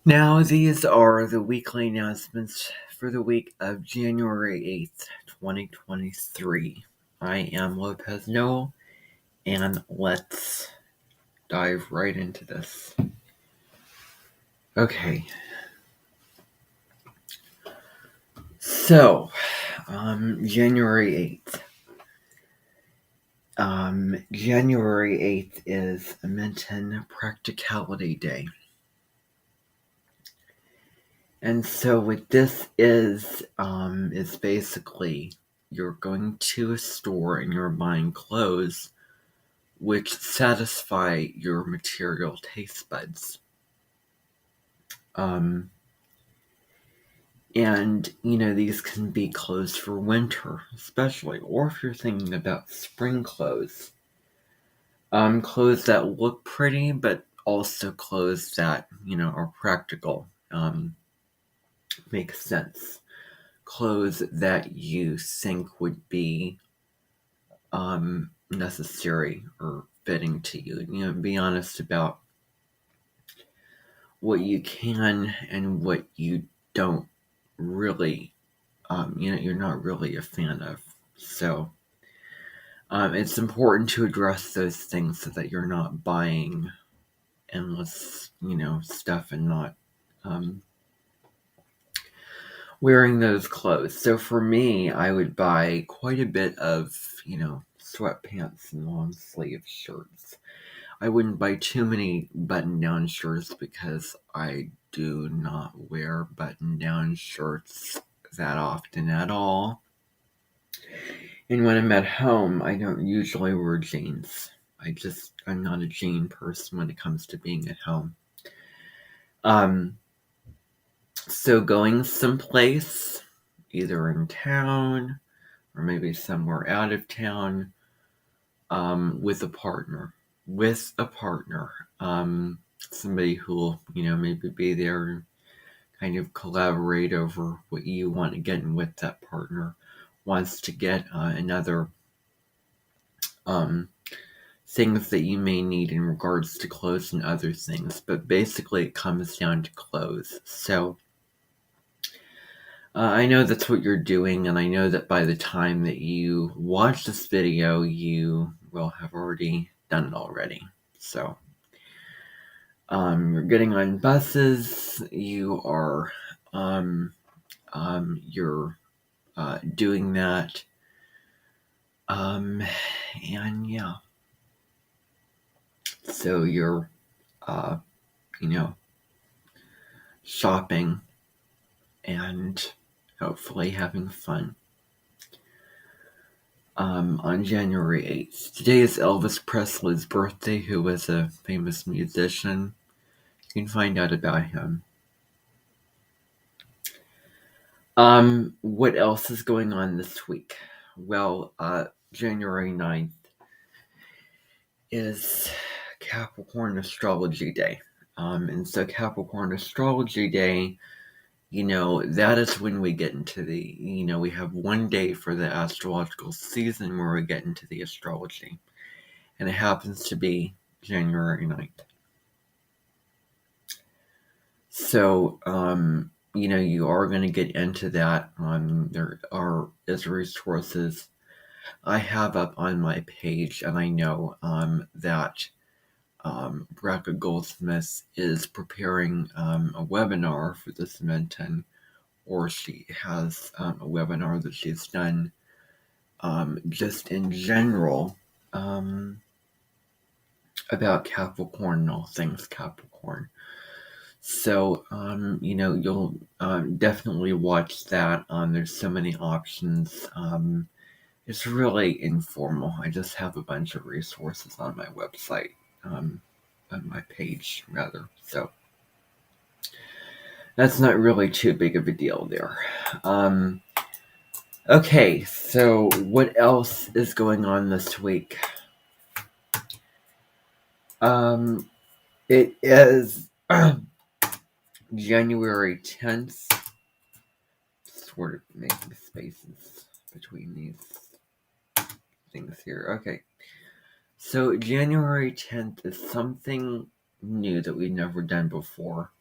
Now, these are the weekly announcements for the week of January 8th, 2023. I am Lopez Noel, and let's dive right into this. Okay. So, January 8th. January 8th is Minton Practicality Day. And so what this is basically you're going to a store and you're buying clothes which satisfy your material taste buds. And, these can be clothes for winter, especially, or if you're thinking about spring clothes. Clothes that look pretty, but also clothes that, are practical, make sense. Clothes that you think would be necessary or fitting to you. Be honest about what you can and what you don't really, you're not really a fan of. So it's important to address those things so that you're not buying endless, stuff and not wearing those clothes. So for me, I would buy quite a bit of, sweatpants and long sleeve shirts. I wouldn't buy too many button-down shirts because I do not wear button-down shirts that often at all. And when I'm at home, I don't usually wear jeans. I'm not a jean person when it comes to being at home. So going someplace, either in town or maybe somewhere out of town, with a partner. Somebody who will, maybe be there and kind of collaborate over what you want to get, and with that partner wants to get another things that you may need in regards to clothes and other things. But basically, it comes down to clothes. So I know that's what you're doing, and I know that by the time that you watch this video, you will have already done it already. So you're getting on buses, you are you're doing that, and yeah. So you're shopping and hopefully having fun. On January 8th. Today is Elvis Presley's birthday, who was a famous musician. You can find out about him. What else is going on this week? Well, January 9th is Capricorn Astrology Day. And so Capricorn Astrology Day, that is when we get into we have one day for the astrological season where we get into the astrology. And it happens to be January 9th. So, you are going to get into that. There is resources I have up on my page, and I know that Rebecca Goldsmith is preparing a webinar for this Minton, or she has a webinar that she's done just in general about Capricorn and all things Capricorn. So, you'll definitely watch that. There's so many options. It's really informal. I just have a bunch of resources on my website, on my page, rather. So, that's not really too big of a deal there. Okay, so what else is going on this week? It is January 10th. Sort of making spaces between these things here. Okay. So January 10th is something new that we've never done before.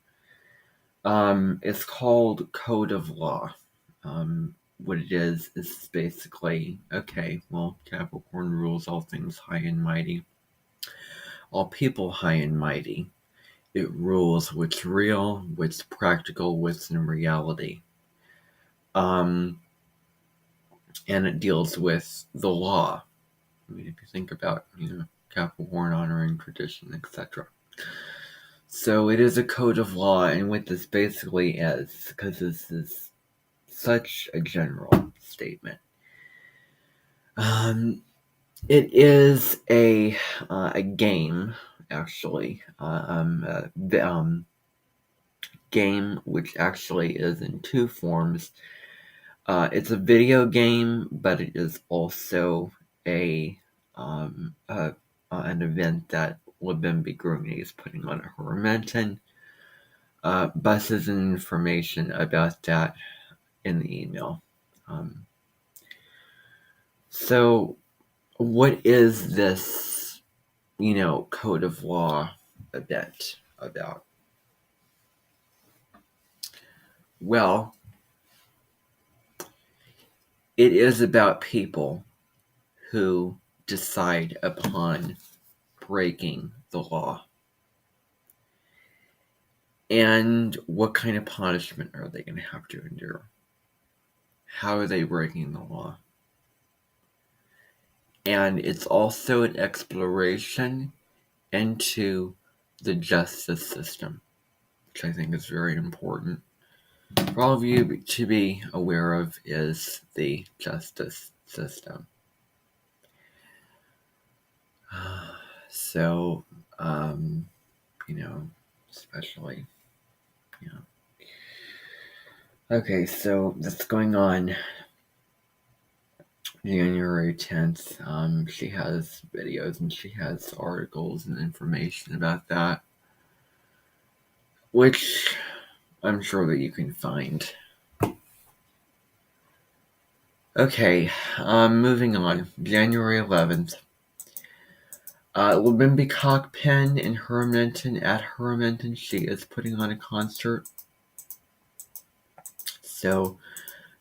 It's called Code of Law. What it is basically, okay, well, Capricorn rules all things high and mighty, all people high and mighty. It rules what's real, what's practical, what's in reality. And it deals with the law. I mean, if you think about, Capricorn honoring tradition, etc. So it is a code of law, and what this basically is, because this is such a general statement. It is a game, actually, game which actually is in two forms. It's a video game, but it is also an event that Libimbi Grooming is putting on at Hermenton. Buses and information about that in the email. So, what is this, code of law event about? Well, it is about people who decide upon breaking the law. And what kind of punishment are they going to have to endure? How are they breaking the law? And it's also an exploration into the justice system, which I think is very important for all of you to be aware of, is the justice system. So, especially, Okay, so that's going on January 10th. She has videos and she has articles and information about that, which I'm sure that you can find. Okay, moving on. January 11th. Libimbi Cockpen in Hermenton, at Hermenton. She is putting on a concert. So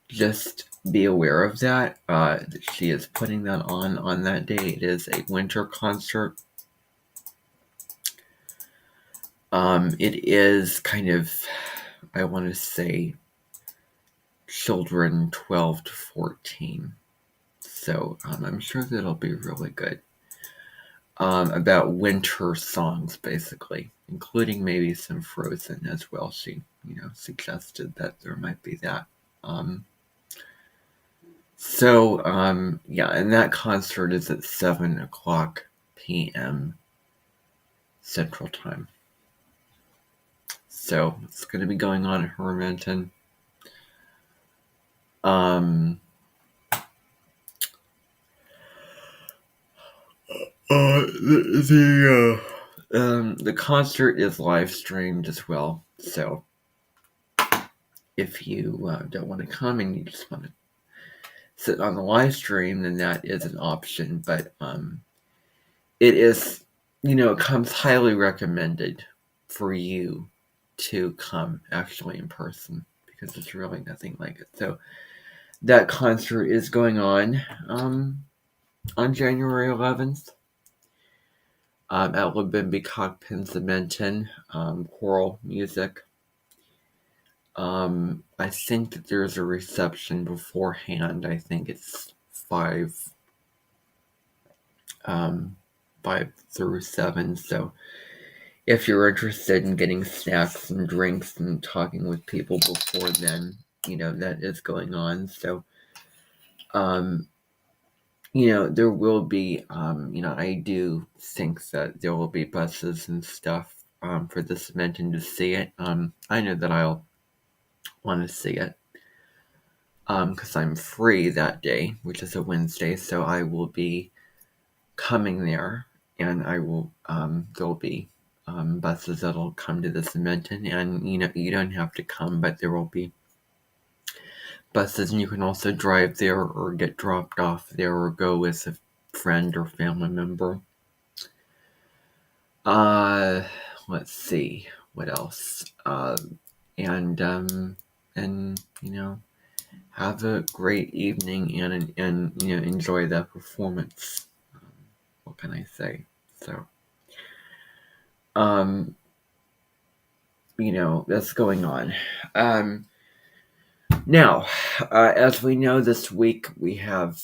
just be aware of that. She is putting that on that day. It is a winter concert. It is kind of, I want to say, children 12 to 14. So I'm sure that it'll be really good. About winter songs, basically, including maybe some Frozen as well. She, suggested that there might be that. And that concert is at 7:00 p.m. Central Time. So it's going to be going on at Hermenton. The concert is live streamed as well. So if you don't want to come and you just want to sit on the live stream, then that is an option. But it is, it comes highly recommended for you to come actually in person, because there's really nothing like it. So that concert is going on January 11th at Libimbi Cockpins Menton, choral music. I think that there's a reception beforehand. I think it's 5 through 7. So if you're interested in getting snacks and drinks and talking with people before then, that is going on. So, there will be, I do think that there will be buses and stuff for this event and to see it. I know that I'll want to see it because I'm free that day, which is a Wednesday, so I will be coming there, and I will, there'll be buses that'll come to this event, and you don't have to come, but there will be buses, and you can also drive there or get dropped off there or go with a friend or family member. Let's see what else. and have a great evening and enjoy the performance. What can I say? So, that's going on. Now, as we know, this week we have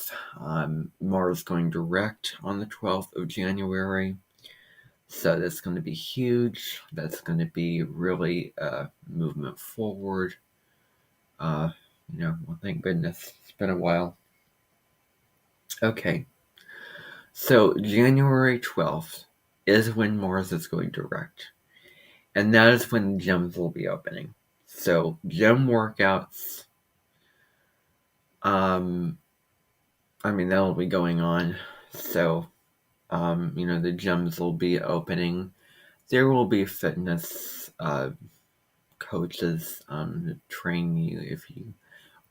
Mars going direct on the 12th of January. So that's going to be huge. That's going to be really a movement forward. Well, thank goodness. It's been a while. Okay. So January 12th is when Mars is going direct. And that is when gyms will be opening. So gym workouts, that'll be going on. So, the gyms will be opening. There will be fitness coaches to train you if you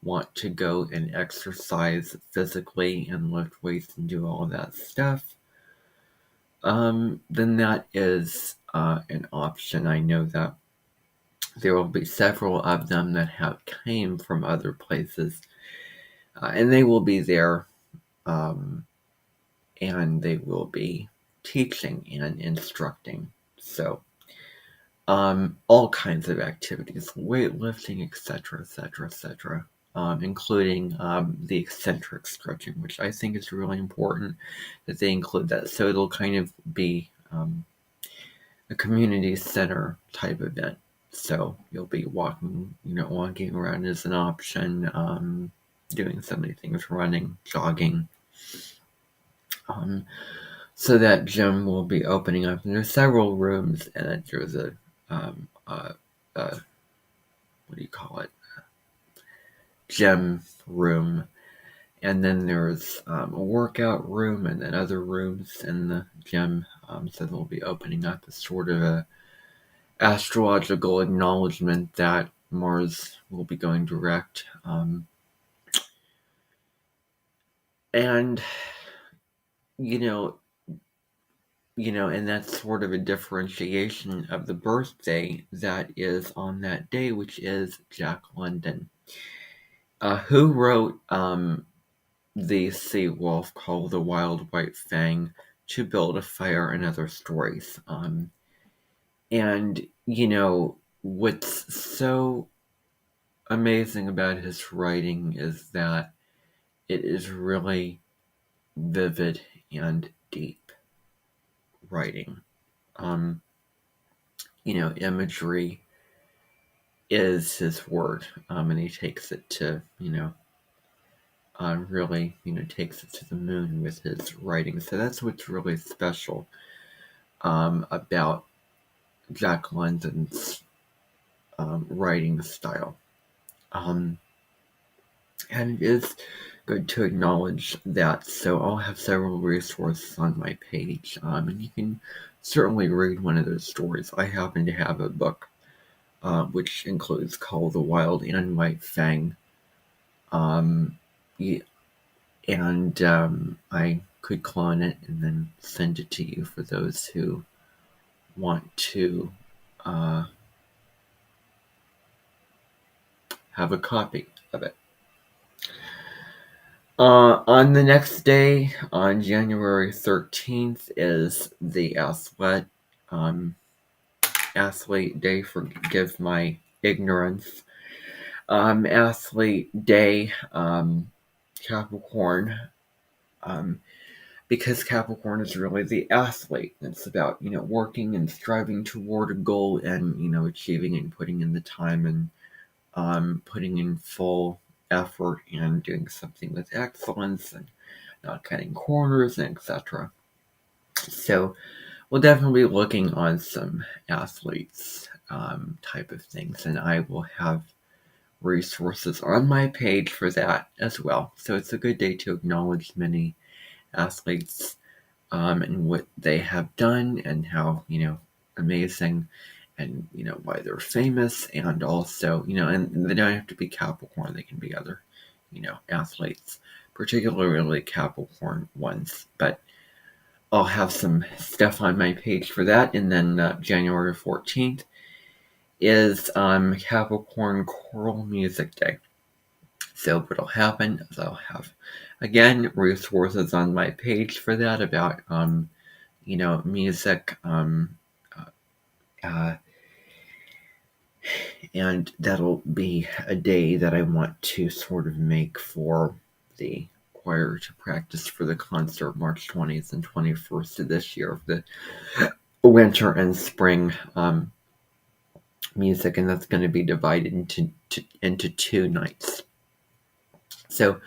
want to go and exercise physically and lift weights and do all that stuff. Then that is an option. I know that there will be several of them that have came from other places, and they will be there, and they will be teaching and instructing. So, all kinds of activities, weightlifting, etc., etc., etc., including the eccentric stretching, which I think is really important that they include that. So it'll kind of be a community center type event. So you'll be walking around as an option, doing so many things, running, jogging. So that gym will be opening up, and there's several rooms in it. There's a what do you call it? Gym room, and then there's a workout room, and then other rooms in the gym. So they'll be opening up as sort of a astrological acknowledgement that Mars will be going direct. And and that's sort of a differentiation of the birthday that is on that day, which is Jack London, who wrote the Sea Wolf called The Wild White Fang, To Build a Fire, and Other Stories. And, what's so amazing about his writing is that it is really vivid and deep writing. Imagery is his word, and he takes it to, really, takes it to the moon with his writing. So that's what's really special about Jack London's writing style. And it is good to acknowledge that. So I'll have several resources on my page, and you can certainly read one of those stories. I happen to have a book which includes Call the Wild and White Fang. And I could clone it and then send it to you for those who want to have a copy of it. On the next day, on January 13th, is the athlete day. Forgive my ignorance. Athlete day, Capricorn, because Capricorn is really the athlete. It's about, working and striving toward a goal and, achieving and putting in the time and putting in full effort and doing something with excellence and not cutting corners, etc. So we'll definitely be looking on some athletes type of things, and I will have resources on my page for that as well. So it's a good day to acknowledge many athletes and what they have done and how, amazing and, why they're famous, and also, and they don't have to be Capricorn, they can be other, athletes, particularly Capricorn ones. But I'll have some stuff on my page for that. And then January 14th is Capricorn Choral Music Day. So what'll happen is I'll have, again, resources on my page for that about, music, uh, and that'll be a day that I want to sort of make for the choir to practice for the concert March 20th and 21st of this year of the winter and spring music, and that's going to be divided into 2 nights. So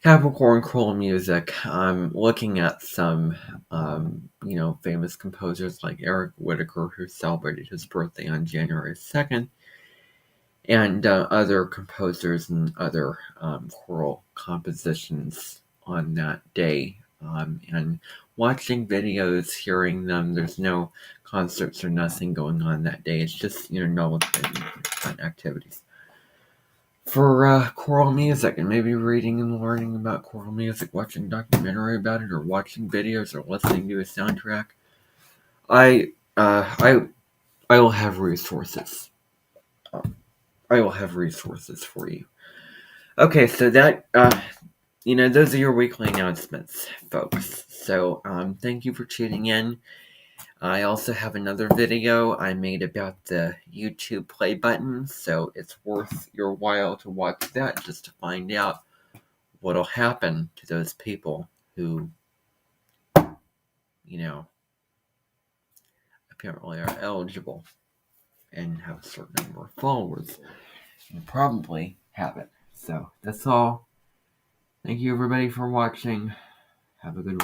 Capricorn choral music, looking at some, famous composers like Eric Whitacre, who celebrated his birthday on January 2nd, and other composers and other choral compositions on that day. And watching videos, hearing them, there's no concerts or nothing going on that day. It's just, novel and fun activities for choral music, and maybe reading and learning about choral music, watching a documentary about it, or watching videos, or listening to a soundtrack. I will have resources. I will have resources for you. Okay, so that those are your weekly announcements, folks. So thank you for tuning in. I also have another video I made about the YouTube play button, so it's worth your while to watch that just to find out what'll happen to those people who, apparently are eligible and have a certain number of followers. You probably have it. So that's all. Thank you everybody for watching. Have a good one.